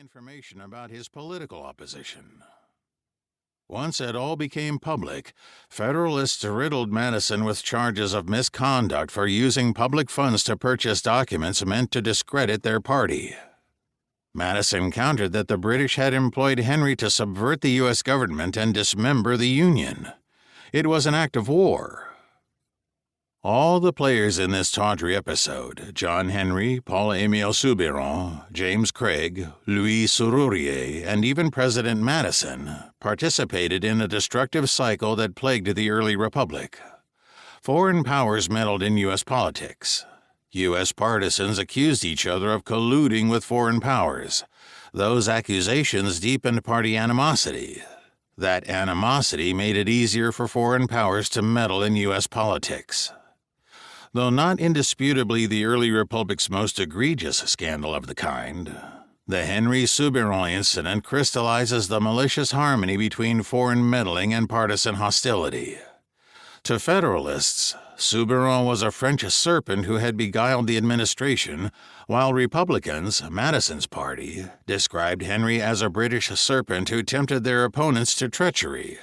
information about his political opposition. Once it all became public, Federalists riddled Madison with charges of misconduct for using public funds to purchase documents meant to discredit their party. Madison countered that the British had employed Henry to subvert the U.S. government and dismember the Union. It was an act of war. All the players in this tawdry episode, John Henry, Paul-Émile Soubiran, James Craig, Louis Serrurier, and even President Madison, participated in a destructive cycle that plagued the early republic. Foreign powers meddled in U.S. politics. U.S. partisans accused each other of colluding with foreign powers. Those accusations deepened party animosity. That animosity made it easier for foreign powers to meddle in U.S. politics. Though not indisputably the early republic's most egregious scandal of the kind, the Henry-Soubiran incident crystallizes the malicious harmony between foreign meddling and partisan hostility. To Federalists, Soubiran was a French serpent who had beguiled the administration, while Republicans, Madison's party, described Henry as a British serpent who tempted their opponents to treachery.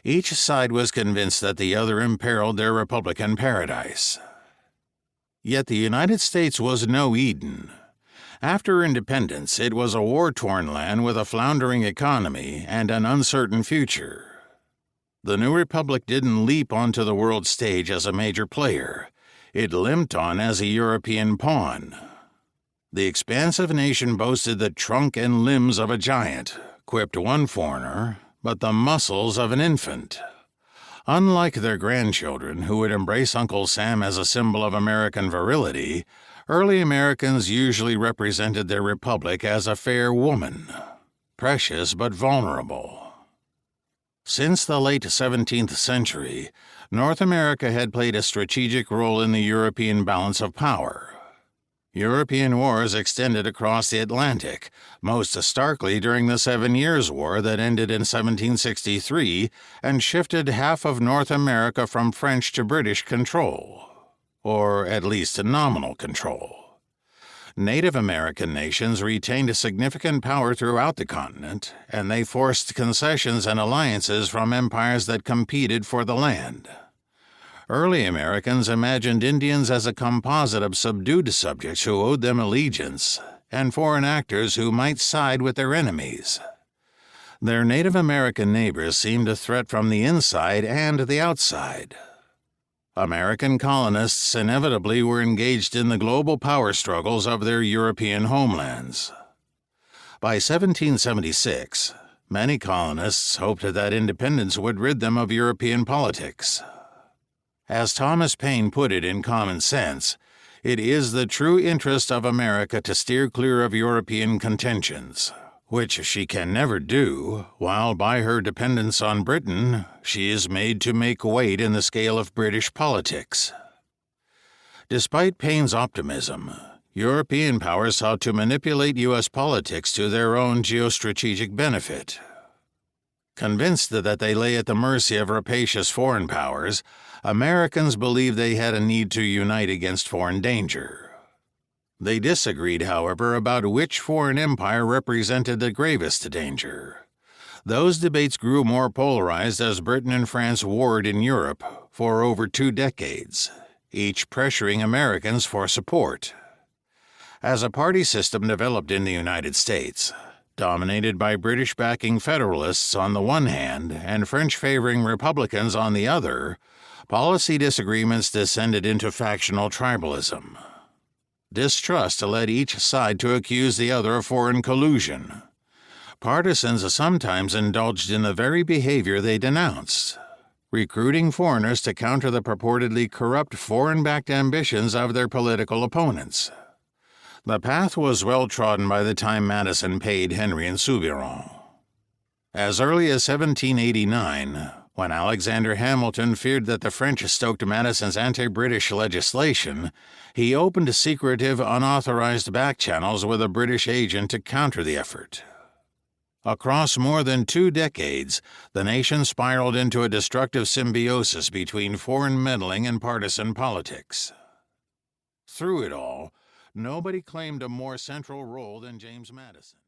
Each side was convinced that the other imperiled their Republican paradise. Yet the United States was no Eden. After independence, it was a war-torn land with a floundering economy and an uncertain future. The new republic didn't leap onto the world stage as a major player. It limped on as a European pawn. The expansive nation boasted the trunk and limbs of a giant, quipped one foreigner, but the muscles of an infant. Unlike their grandchildren, who would embrace Uncle Sam as a symbol of American virility, early Americans usually represented their republic as a fair woman, precious but vulnerable. Since the late 17th century, North America had played a strategic role in the European balance of power. European wars extended across the Atlantic, most starkly during the 7 Years' War that ended in 1763 and shifted half of North America from French to British control, or at least nominal control. Native American nations retained a significant power throughout the continent, and they forced concessions and alliances from empires that competed for the land. Early Americans imagined Indians as a composite of subdued subjects who owed them allegiance, and foreign actors who might side with their enemies. Their Native American neighbors seemed a threat from the inside and the outside. American colonists inevitably were engaged in the global power struggles of their European homelands. By 1776, many colonists hoped that independence would rid them of European politics. As Thomas Paine put it in Common Sense, it is the true interest of America to steer clear of European contentions, which she can never do, while by her dependence on Britain, she is made to make weight in the scale of British politics. Despite Paine's optimism, European powers sought to manipulate U.S. politics to their own geostrategic benefit. Convinced that they lay at the mercy of rapacious foreign powers, Americans believed they had a need to unite against foreign danger. They disagreed, however, about which foreign empire represented the gravest danger. Those debates grew more polarized as Britain and France warred in Europe for over 2 decades, each pressuring Americans for support. As a party system developed in the United States, dominated by British-backing Federalists on the one hand and French-favoring Republicans on the other, policy disagreements descended into factional tribalism. Distrust led each side to accuse the other of foreign collusion. Partisans sometimes indulged in the very behavior they denounced, recruiting foreigners to counter the purportedly corrupt foreign-backed ambitions of their political opponents. The path was well trodden by the time Madison paid Henry and Soubiran. As early as 1789, when Alexander Hamilton feared that the French stoked Madison's anti-British legislation, he opened secretive, unauthorized back channels with a British agent to counter the effort. Across more than 2 decades, the nation spiraled into a destructive symbiosis between foreign meddling and partisan politics. Through it all, nobody claimed a more central role than James Madison.